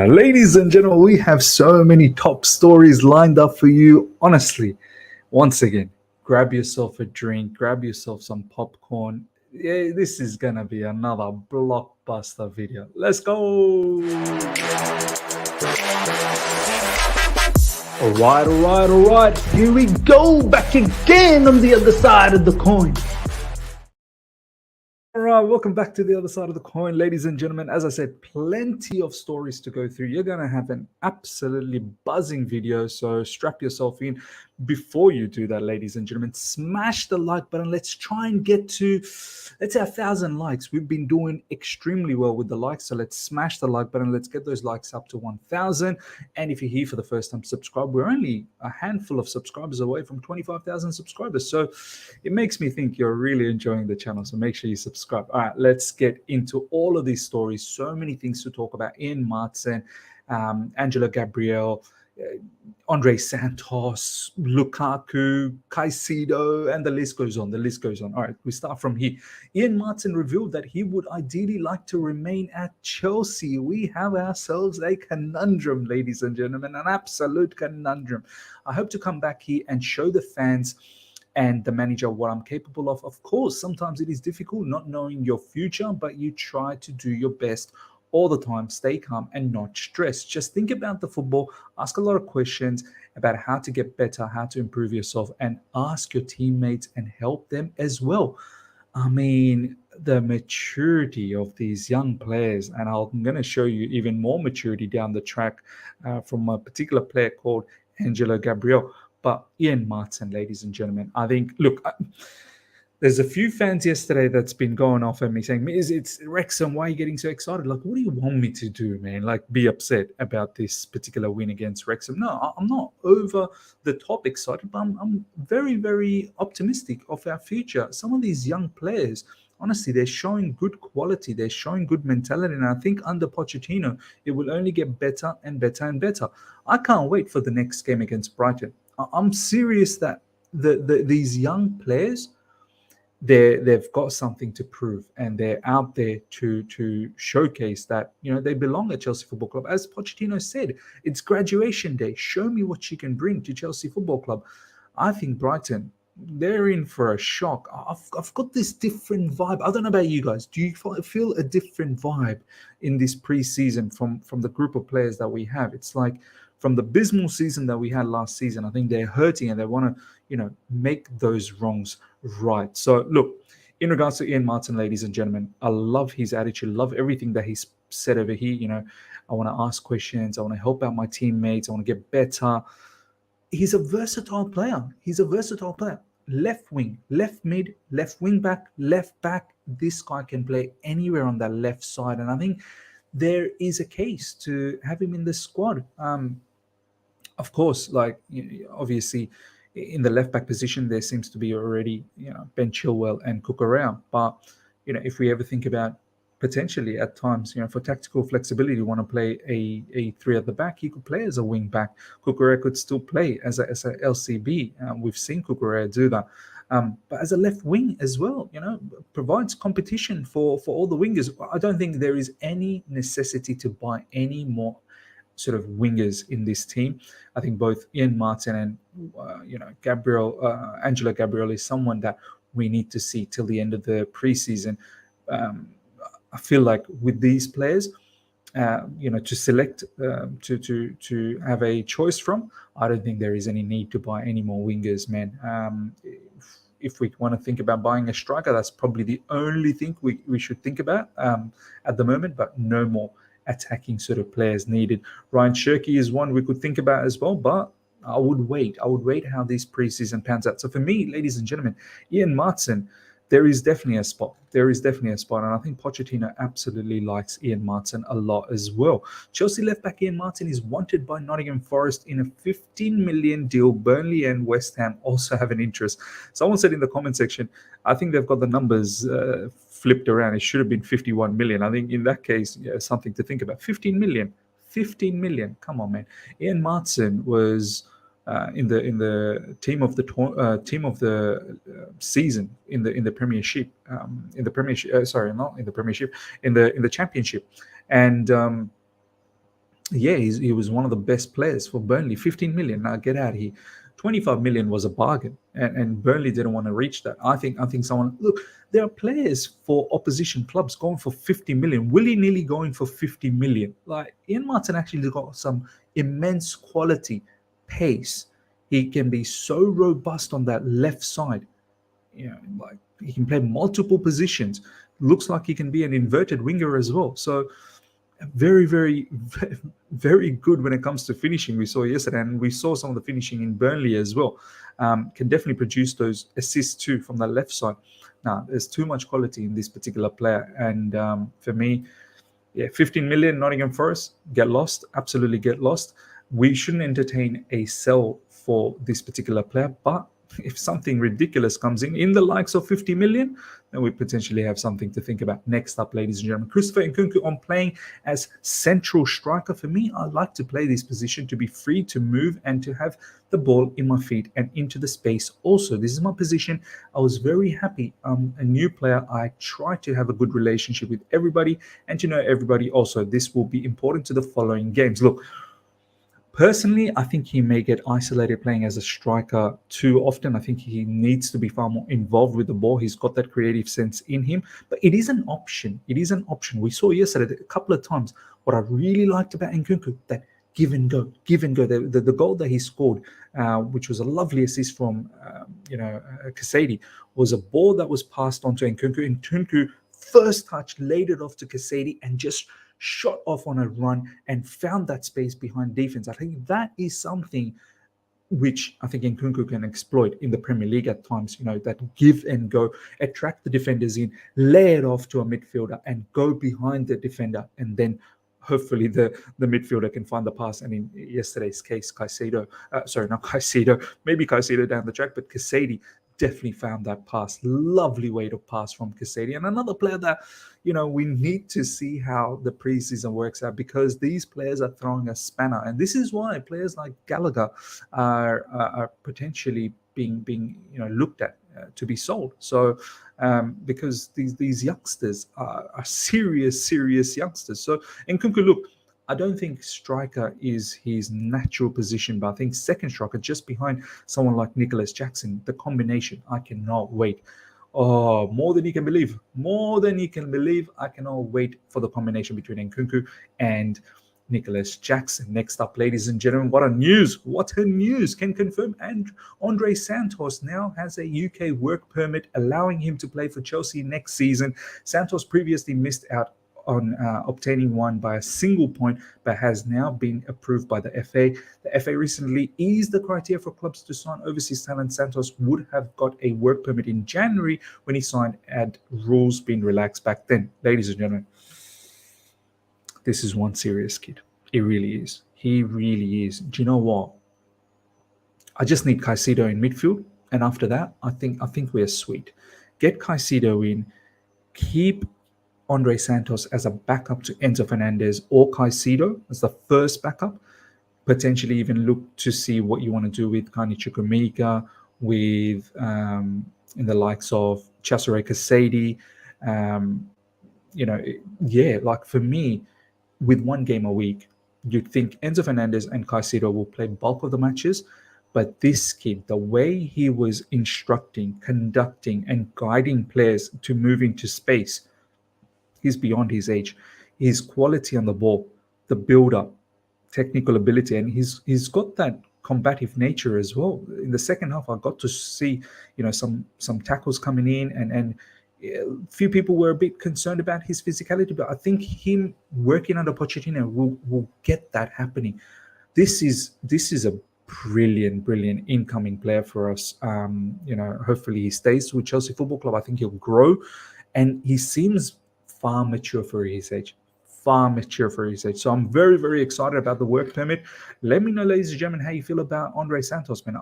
Ladies and gentlemen, we have so many top stories lined up for you. Honestly, once again, grab yourself a drink, grab yourself some popcorn. Yeah, this is gonna be another blockbuster video. Let's go! All right. Here we go, back again on the other side of the coin. All right, welcome back to the other side of the coin, ladies and gentlemen. As I said, plenty of stories to go through. You're going to have an absolutely buzzing video, so strap yourself in. Before you do that, ladies and gentlemen, smash the like button. Let's try and get to, let's say, 1,000 likes. We've been doing extremely well with the likes, so let's smash the like button. Let's get those likes up to 1,000. And if you're here for the first time, subscribe. We're only a handful of subscribers away from 25,000 subscribers, so it makes me think you're really enjoying the channel, so make sure you subscribe. All right, let's get into all of these stories. So many things to talk about in Maatsen, Angelo Gabriel, Andrey Santos, Lukaku, Caicedo, and the list goes on. All right, we start from here. Ian Maatsen revealed that he would ideally like to remain at Chelsea. We have ourselves a conundrum, ladies and gentlemen, an absolute conundrum. I hope to come back here and show the fans and the manager what I'm capable of. Of course, sometimes it is difficult not knowing your future, but you try to do your best all the time. Stay calm and not stress. Just think about the football, ask a lot of questions about how to get better, how to improve yourself, and ask your teammates and help them as well. I mean, the maturity of these young players, and I'm going to show you even more maturity down the track from a particular player called Angelo Gabriel. But Ian Maatsen, ladies and gentlemen, I think, look, there's a few fans yesterday that's been going off at me saying, it's Wrexham, why are you getting so excited? Like, what do you want me to do, man? Like, be upset about this particular win against Wrexham? No, I'm not over the top excited, but I'm very, very optimistic of our future. Some of these young players, honestly, they're showing good quality. They're showing good mentality. And I think under Pochettino, it will only get better and better and better. I can't wait for the next game against Brighton. I'm serious that these young players, they've got something to prove, and they're out there to showcase that, you know, they belong at Chelsea Football Club. As Pochettino said, it's graduation day. Show me what you can bring to Chelsea Football Club. I think Brighton, they're in for a shock. I've got this different vibe. I don't know about you guys. Do you feel a different vibe in this preseason from the group of players that we have? It's like, from the abysmal season that we had last season, I think they're hurting and they want to, you know, make those wrongs right. So look, in regards to Ian Maatsen, ladies and gentlemen, I love his attitude, love everything that he's said over here. You know, I want to ask questions, I want to help out my teammates, I want to get better. He's a versatile player. Left wing, left mid, left wing back, left back. This guy can play anywhere on that left side. And I think there is a case to have him in the squad. Of course, like, obviously, in the left back position, there seems to be already, you know, Ben Chilwell and Cucurella. But, you know, if we ever think about potentially at times, you know, for tactical flexibility, you want to play a three at the back, he could play as a wing back. Cucurella could still play as a LCB. We've seen Cucurella do that. But as a left wing as well, you know, provides competition for all the wingers. I don't think there is any necessity to buy any more sort of wingers in this team. I think both Ian Maatsen and Angelo Gabriel is someone that we need to see till the end of the preseason. I feel like with these players, to select to have a choice from, I don't think there is any need to buy any more wingers, man. If we want to think about buying a striker, that's probably the only thing we should think about at the moment, but no more attacking sort of players needed. Ryan Cherki is one we could think about as well, but I would wait how this preseason pans out. So for me, ladies and gentlemen, Ian Maatsen, there is definitely a spot. And I think Pochettino absolutely likes Ian Maatsen a lot as well. Chelsea left-back Ian Maatsen is wanted by Nottingham Forest in a 15 million deal. Burnley and West Ham also have an interest. Someone said in the comment section, I think they've got the numbers flipped around. It should have been 51 million. I think in that case, something to think about. 15 million. Come on, man. Ian Maatsen was in the team of the season in the Premiership, in the Premiership. Sorry, not in the Premiership, in the Championship, and. Yeah, he was one of the best players for Burnley. 15 million. Now get out of here. 25 million was a bargain, and Burnley didn't want to reach that. I think someone look. There are players for opposition clubs going for 50 million, willy nilly going for 50 million. Like Ian Maatsen actually got some immense quality, pace. He can be so robust on that left side. Like he can play multiple positions. Looks like he can be an inverted winger as well. So very, very, very good when it comes to finishing. We saw yesterday, and we saw some of the finishing in Burnley as well. Can definitely produce those assists too from the left side. Now, there's too much quality in this particular player, and for me, yeah, 15 million, Nottingham Forest, get lost, absolutely get lost. We shouldn't entertain a sell for this particular player, but if something ridiculous comes in the likes of 50 million, then we potentially have something to think about. Next up, ladies and gentlemen, Christopher Nkunku on playing as central striker. For me, I like to play this position to be free to move and to have the ball in my feet and into the space. Also, this is my position. I was very happy. A new player. I try to have a good relationship with everybody and to know everybody. Also, this will be important to the following games. Look, personally, I think he may get isolated playing as a striker too often. I think he needs to be far more involved with the ball. He's got that creative sense in him, but it is an option. It is an option. We saw yesterday a couple of times what I really liked about Nkunku, that give and go. The goal that he scored, which was a lovely assist from, Caicedo, was a ball that was passed on to Nkunku. Nkunku first touch, laid it off to Caicedo and just shot off on a run and found that space behind defense. I think that is something which I think Nkunku can exploit in the Premier League at times, that give and go, attract the defenders in, lay it off to a midfielder and go behind the defender, and then hopefully the midfielder can find the pass. And in yesterday's case, maybe Caicedo down the track, but Caicedo definitely found that pass. Lovely way to pass from Caicedo. And another player that, we need to see how the preseason works out, because these players are throwing a spanner. And this is why players like Gallagher are potentially being looked at to be sold. So because these youngsters are serious youngsters. So Nkunku, look, I don't think striker is his natural position, but I think second striker, just behind someone like Nicholas Jackson, the combination, I cannot wait. Oh, more than you can believe. More than you can believe. I cannot wait for the combination between Nkunku and Nicholas Jackson. Next up, ladies and gentlemen, what a news. Can confirm and Andrey Santos now has a UK work permit allowing him to play for Chelsea next season. Santos previously missed out on obtaining one by a single point, but has now been approved by the FA. The FA recently eased the criteria for clubs to sign overseas talent. Santos would have got a work permit in January when he signed, had rules been relaxed back then. Ladies and gentlemen, this is one serious kid. It really is. He really is. Do you know what? I just need Caicedo in midfield, and after that, I think we're sweet. Get Caicedo in, keep Andrey Santos as a backup to Enzo Fernandez or Caicedo as the first backup. Potentially even look to see what you want to do with Kani Chukwuemeka, with in the likes of Cesare Caicedo. Like for me, with one game a week, you'd think Enzo Fernandez and Caicedo will play bulk of the matches. But this kid, the way he was instructing, conducting, and guiding players to move into space, he's beyond his age. His quality on the ball, the build-up, technical ability, and he's got that combative nature as well. In the second half, I got to see, some tackles coming in, and a few people were a bit concerned about his physicality, but I think him working under Pochettino will get that happening. This is a brilliant incoming player for us. Hopefully he stays with Chelsea Football Club. I think he'll grow, and he seems far mature for his age. So I'm very, very excited about the work permit. Let me know, ladies and gentlemen, how you feel about Andrey Santos, man.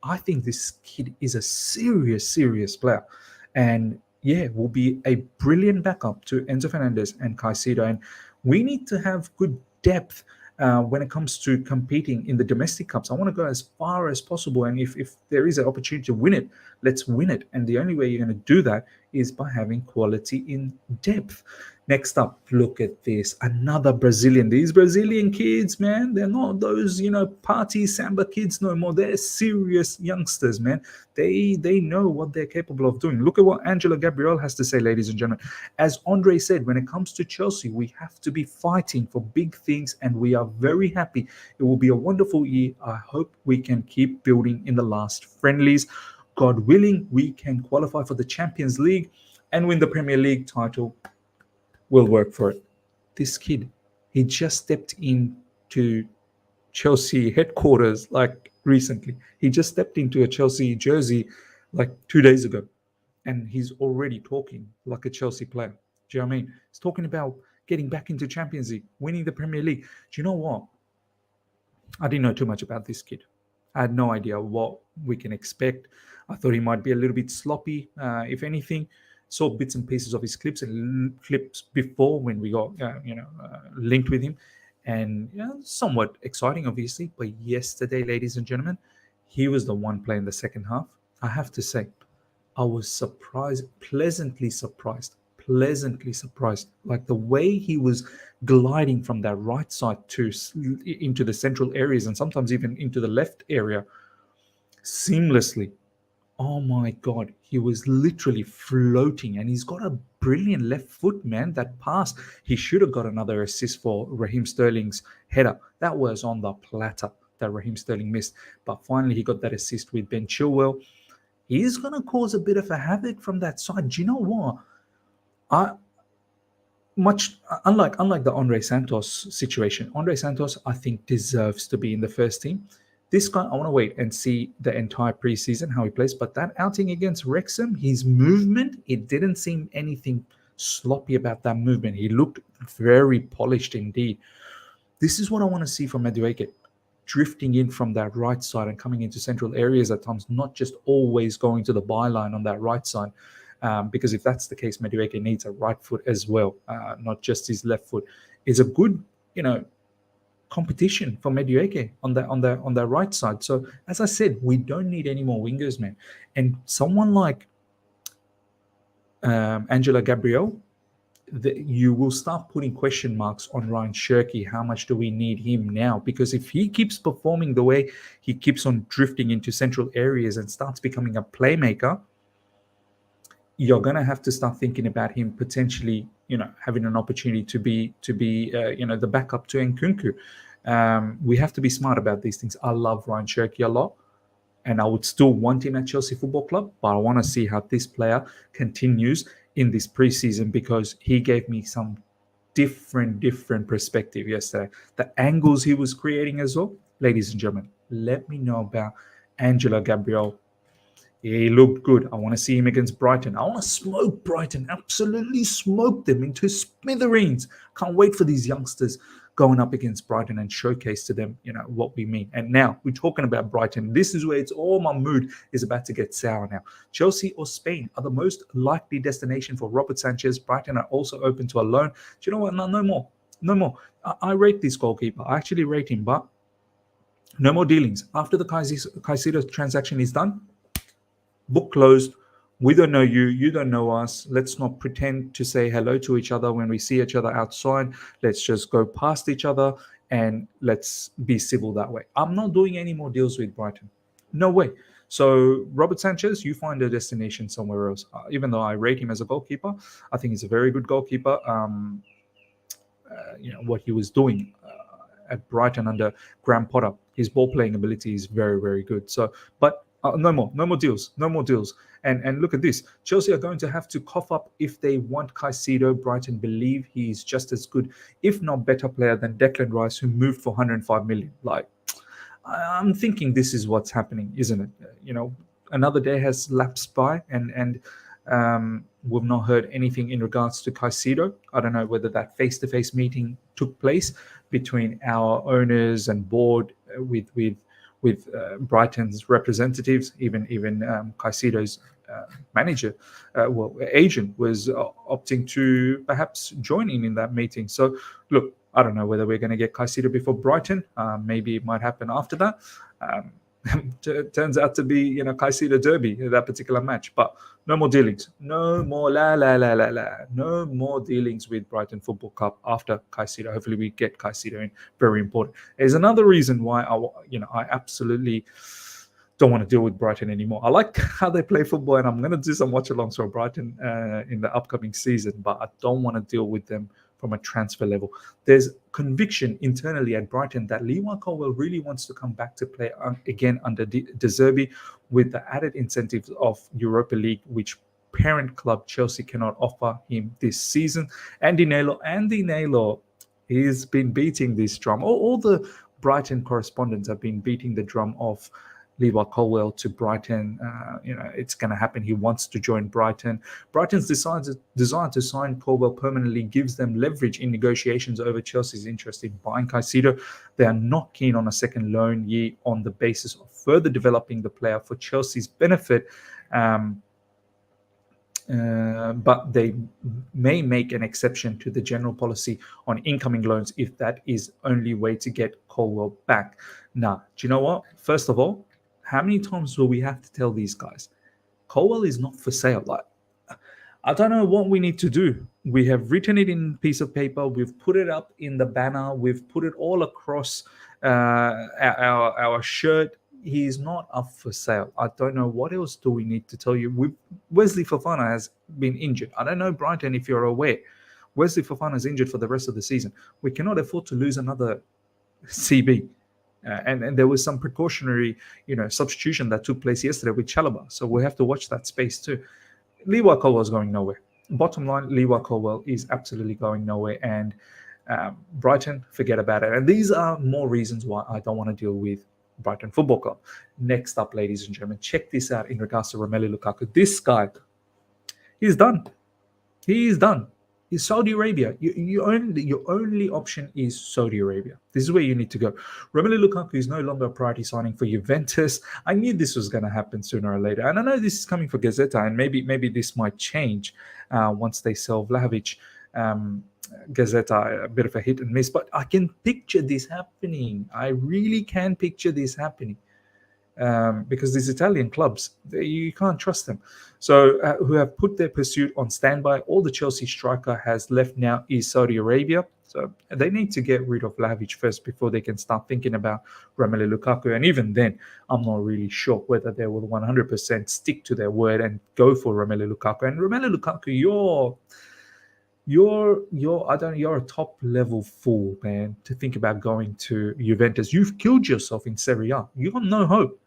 I think this kid is a serious player, and will be a brilliant backup to Enzo Fernandez and Caicedo. And we need to have good depth when it comes to competing in the domestic cups. I want to go as far as possible. And if there is an opportunity to win it, let's win it. And the only way you're going to do that is by having quality in depth. Next up, look at this. Another Brazilian. These Brazilian kids, man, they're not those, party samba kids no more. They're serious youngsters, man. They know what they're capable of doing. Look at what Angelo Gabriel has to say, ladies and gentlemen. As Andre said, when it comes to Chelsea, we have to be fighting for big things, and we are very happy. It will be a wonderful year. I hope we can keep building in the last friendlies. God willing, we can qualify for the Champions League and win the Premier League title. We'll work for it. This kid, he just stepped into Chelsea headquarters like recently. He just stepped into a Chelsea jersey like 2 days ago, and he's already talking like a Chelsea player. Do you know what I mean? He's talking about getting back into Champions League, winning the Premier League. Do you know what? I didn't know too much about this kid. I had no idea what we can expect. I thought he might be a little bit sloppy, if anything. Saw bits and pieces of his clips before when we got, linked with him. And somewhat exciting, obviously. But yesterday, ladies and gentlemen, he was the one playing the second half. I have to say, I was pleasantly surprised. Like the way he was gliding from that right side into the central areas, and sometimes even into the left area seamlessly. Oh my God, he was literally floating, and he's got a brilliant left foot, man. That pass, he should have got another assist for Raheem Sterling's header. That was on the platter that Raheem Sterling missed. But finally, he got that assist with Ben Chilwell. He's going to cause a bit of a havoc from that side. Do you know what? Unlike the Andrey Santos situation, Andrey Santos, I think, deserves to be in the first team. This guy, I want to wait and see the entire preseason, how he plays. But that outing against Wrexham, his movement, it didn't seem anything sloppy about that movement. He looked very polished indeed. This is what I want to see from Madueke, drifting in from that right side and coming into central areas at times, not just always going to the byline on that right side. Because if that's the case, Madueke needs a right foot as well, not just his left foot. It's a good, competition for Madueke on the right side. So as I said, we don't need any more wingers, man. And someone like Angelo Gabriel, you will start putting question marks on Ryan Cherki. How much do we need him now? Because if he keeps performing the way he keeps on drifting into central areas and starts becoming a playmaker, you're going to have to start thinking about him potentially, having an opportunity to be the backup to Nkunku. We have to be smart about these things. I love Ryan Cherki a lot, and I would still want him at Chelsea Football Club, but I want to see how this player continues in this preseason, because he gave me some different perspective yesterday. The angles he was creating as well. Ladies and gentlemen, let me know about Angelo Gabriel. He looked good. I want to see him against Brighton. I want to smoke Brighton, absolutely smoke them into smithereens. Can't wait for these youngsters going up against Brighton and showcase to them, what we mean. And now we're talking about Brighton. This is where it's all my mood is about to get sour now. Chelsea or Spain are the most likely destination for Robert Sanchez. Brighton are also open to a loan. Do you know what? No more. I rate this goalkeeper. I actually rate him, but no more dealings. After the Caicedo transaction is done, book closed. We don't know you. You don't know us. Let's not pretend to say hello to each other when we see each other outside. Let's just go past each other and let's be civil that way. I'm not doing any more deals with Brighton. No way. So Robert Sanchez, you find a destination somewhere else. Even though I rate him as a goalkeeper, I think he's a very good goalkeeper. What he was doing at Brighton under Graham Potter, his ball playing ability is very, very good. So, but no more deals. And look at this. Chelsea are going to have to cough up if they want Caicedo. Brighton believe he's just as good, if not better player than Declan Rice, who moved for 105 million. Like, I'm thinking this is what's happening, isn't it? Another day has lapsed by, and we've not heard anything in regards to Caicedo. I don't know whether that face-to-face meeting took place between our owners and board with Brighton's representatives. Even Caicedo's agent was opting to perhaps join in that meeting. So look, I don't know whether we're going to get Caicedo before Brighton. Maybe it might happen after that. Turns out to be, Caicedo derby, that particular match. But no more dealings. No more No more dealings with Brighton Football Club after Caicedo. Hopefully we get Caicedo in. Very important. There's another reason why I absolutely don't want to deal with Brighton anymore. I like how they play football, and I'm going to do some watch-alongs for Brighton in the upcoming season, but I don't want to deal with them from a transfer level. There's conviction internally at Brighton that Levi Colwill really wants to come back to play again under De Zerbi, with the added incentives of Europa League, which parent club Chelsea cannot offer him this season. Andy Naylor, he's been beating this drum. All the Brighton correspondents have been beating the drum of Levi Colwill to Brighton. It's going to happen. He wants to join Brighton. Brighton's desire to sign Colwill permanently gives them leverage in negotiations over Chelsea's interest in buying Caicedo. They are not keen on a second loan year on the basis of further developing the player for Chelsea's benefit. But they may make an exception to the general policy on incoming loans if that is only way to get Colwill back. Now, do you know what? First of all, how many times will we have to tell these guys? Colwill is not for sale. I don't know what we need to do. We have written it in a piece of paper. We've put it up in the banner. We've put it all across our shirt. He's not up for sale. I don't know what else do we need to tell you. Wesley Fofana has been injured. I don't know, Brighton, if you're aware. Wesley Fofana is injured for the rest of the season. We cannot afford to lose another CB. And there was some precautionary, substitution that took place yesterday with Chalobah. So we have to watch that space too. Levi Colwill is going nowhere. Bottom line, Levi Colwill is absolutely going nowhere. And Brighton, forget about it. And these are more reasons why I don't want to deal with Brighton Football Club. Next up, ladies and gentlemen, check this out in regards to Romelu Lukaku. This guy, he's done. He's done. Is Saudi Arabia. Your only option is Saudi Arabia. This is where you need to go. Romelu Lukaku is no longer a priority signing for Juventus. I knew this was going to happen sooner or later. And I know this is coming for Gazzetta, and maybe this might change once they sell Vlahovic. Gazzetta, a bit of a hit and miss. But I can picture this happening. I really can picture this happening. Because these Italian clubs, you can't trust them. So who have put their pursuit on standby. All the Chelsea striker has left now is Saudi Arabia. So they need to get rid of Vlahovic first before they can start thinking about Romelu Lukaku. And even then, I'm not really sure whether they will 100% stick to their word and go for Romelu Lukaku. And Romelu Lukaku, you're a top level fool, man, to think about going to Juventus. You've killed yourself in Serie A. You got no hope.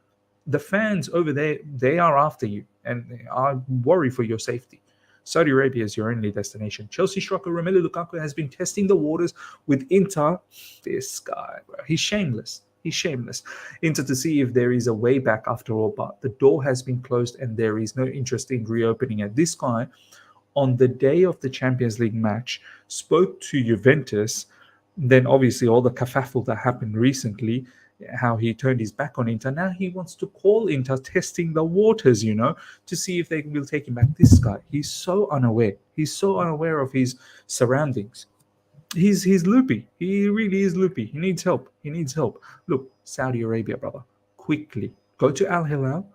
The fans over there, they are after you, and I worry for your safety. Saudi Arabia is your only destination. Chelsea striker Romelu Lukaku has been testing the waters with Inter. This guy, bro, he's shameless. He's shameless. Inter to see if there is a way back after all, but the door has been closed and there is no interest in reopening it. This guy, on the day of the Champions League match, spoke to Juventus. Then obviously all the kerfuffle that happened recently, how he turned his back on Inter. Now he wants to call Inter, testing the waters, to see if they will take him back. This guy, he's so unaware. He's so unaware of his surroundings. He's loopy. He really is loopy. He needs help. Look, Saudi Arabia, brother, quickly go to Al Hilal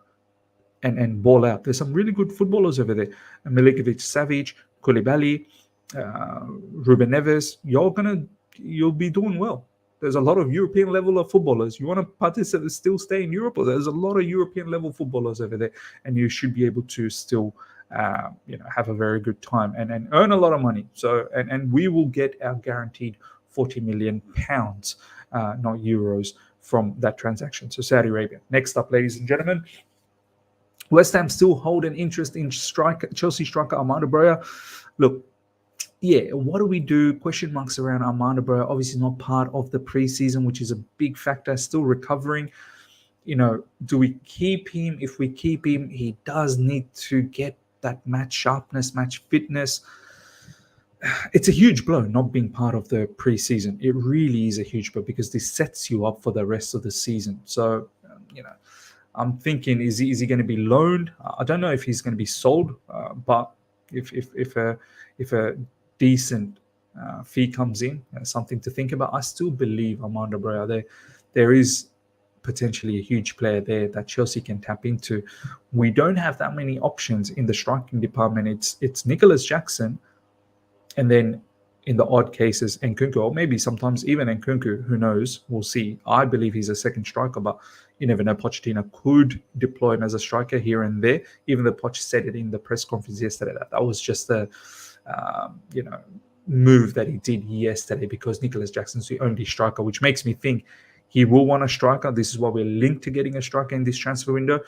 and ball out. There's some really good footballers over there. Milinkovic, Savic, Koulibaly, Ruben Neves. You'll be doing well. There's a lot of European level of footballers. You want to participate, still stay in Europe? There's a lot of European level footballers over there, and you should be able to still, have a very good time and earn a lot of money. So, and we will get our guaranteed £40 million, not euros, from that transaction. So Saudi Arabia. Next up, ladies and gentlemen, West Ham still hold an interest in Chelsea striker Armando Broja. Look. Yeah, what do we do? Question marks around Armando Broja. Obviously not part of the preseason, which is a big factor. Still recovering. Do we keep him? If we keep him, he does need to get that match sharpness, match fitness. It's a huge blow not being part of the preseason. It really is a huge blow because this sets you up for the rest of the season. So, I'm thinking, is he going to be loaned? I don't know if he's going to be sold, but if a decent fee comes in, something to think about. I still believe Armando Broja, there is potentially a huge player there that Chelsea can tap into. We don't have that many options in the striking department. It's Nicholas Jackson, and then in the odd cases Nkunku, or maybe sometimes even Nkunku. Who knows? We'll see. I believe he's a second striker, but you never know. Pochettino could deploy him as a striker here and there. Even the Poch said it in the press conference yesterday that was just a move that he did yesterday because Nicholas Jackson's the only striker, which makes me think he will want a striker. This is why we're linked to getting a striker in this transfer window.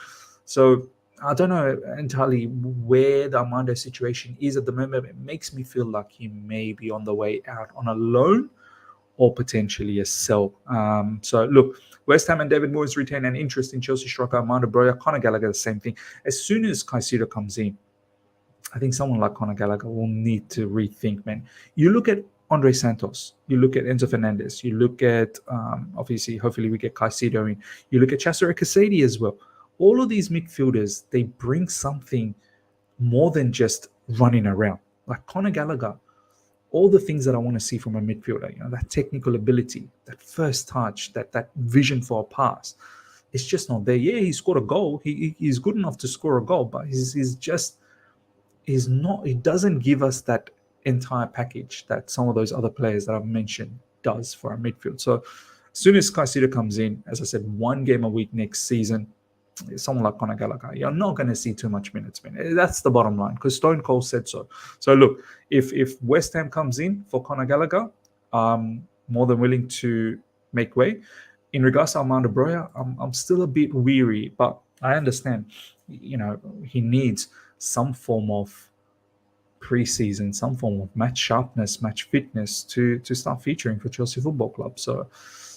So I don't know entirely where the Armando situation is at the moment. It makes me feel like he may be on the way out on a loan or potentially a sell. So look, West Ham and David Moyes retain an interest in Chelsea striker Armando Broja. Conor Gallagher, the same thing. As soon as Caicedo comes in, I think someone like Conor Gallagher will need to rethink, man. You look at Andrey Santos, you look at Enzo Fernandez, you look at, obviously, hopefully we get Caicedo in. You look at Caicedo as well. All of these midfielders, they bring something more than just running around. Like Conor Gallagher, all the things that I want to see from a midfielder, that technical ability, that first touch, that vision for a pass, it's just not there. Yeah, he scored a goal. He's good enough to score a goal, but he's not. It doesn't give us that entire package that some of those other players that I've mentioned does for our midfield. So as soon as Caicedo comes in, as I said, 1 game a week next season, someone like Conor Gallagher, you're not going to see too much minutes, man. That's the bottom line, because Stone Cold said so. So look, if West Ham comes in for Conor Gallagher, more than willing to make way. In regards to Armando Broja, I'm still a bit weary, but I understand, he needs some form of preseason, some form of match sharpness, match fitness to start featuring for Chelsea Football Club. So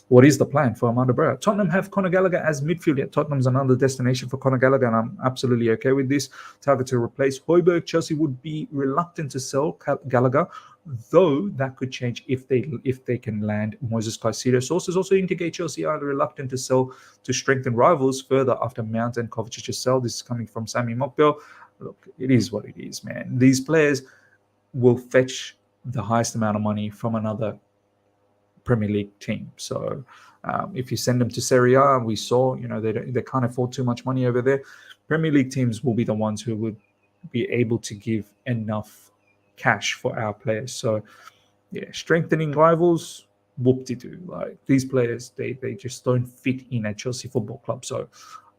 what is the plan for Armando Broja? Tottenham have Conor Gallagher as midfielder. Tottenham's another destination for Conor Gallagher, and I'm absolutely okay with this. Target to replace Højbjerg. Chelsea would be reluctant to sell Gallagher, though that could change if they can land Moises Caicedo. Sources also indicate Chelsea are reluctant to sell to strengthen rivals further after Mount and Kovacic's sell. This is coming from Sammy Mokbel. Look, it is what it is, man. These players will fetch the highest amount of money from another Premier League team. So if you send them to Serie A, we saw, they can't afford too much money over there. Premier League teams will be the ones who would be able to give enough cash for our players. So yeah, strengthening rivals, whoop-de-doo. Like these players, they just don't fit in at Chelsea Football Club. So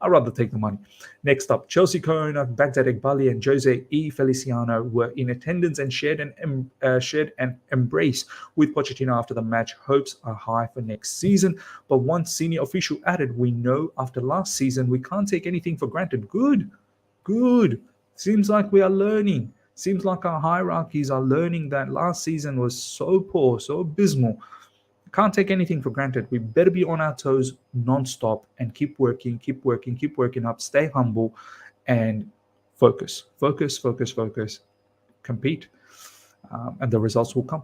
I'd rather take the money. Next up, Chelsea co-owner Baghdad Eghbali and Jose E. Feliciano were in attendance and shared an embrace with Pochettino after the match. Hopes are high for next season. But one senior official added, "We know after last season, we can't take anything for granted." Good. Seems like we are learning. Seems like our hierarchies are learning that last season was so poor, so abysmal. Can't take anything for granted. We better be on our toes non-stop and keep working up, stay humble and focus. Compete. And the results will come.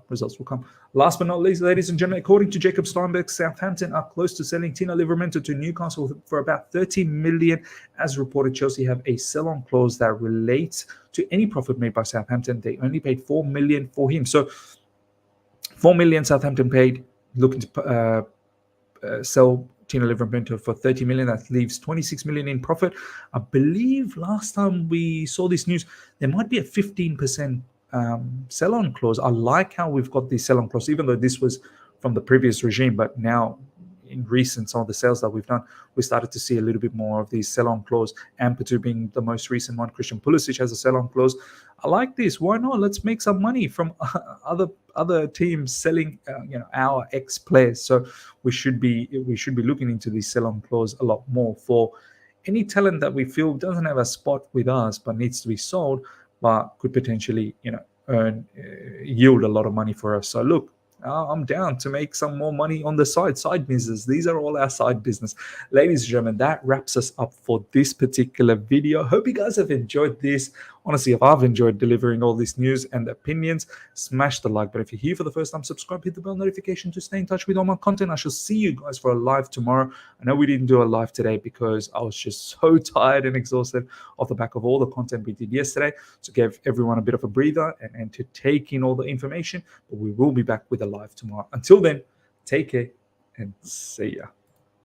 Last but not least, ladies and gentlemen, according to Jacob Steinberg, Southampton are close to selling Tino Livramento to Newcastle for about 30 million. As reported, Chelsea have a sell-on clause that relates to any profit made by Southampton. They only paid 4 million for him. So 4 million Southampton paid, looking to sell Tino Livramento for 30 million. That leaves 26 million in profit. I believe last time we saw this news, there might be a 15% sell-on clause. I like how we've got this sell-on clause, even though this was from the previous regime, but now in recent, some of the sales that we've done, we started to see a little bit more of these sell-on clause. Amplitude being the most recent one. Christian Pulisic has a sell-on clause. I like this. Why not? Let's make some money from other teams selling, our ex-players. So we should be looking into this sell-on clause a lot more for any talent that we feel doesn't have a spot with us but needs to be sold, but could potentially, yield a lot of money for us. So look, I'm down to make some more money on the side business. These are all our side business. Ladies and gentlemen, that wraps us up for this particular video. Hope you guys have enjoyed this. Honestly, if I've enjoyed delivering all this news and opinions, smash the like button. If you're here for the first time, subscribe, hit the bell notification to stay in touch with all my content. I shall see you guys for a live tomorrow. I know we didn't do a live today because I was just so tired and exhausted off the back of all the content we did yesterday. So give everyone a bit of a breather and to take in all the information. But we will be back with a live tomorrow. Until then, take care and see ya.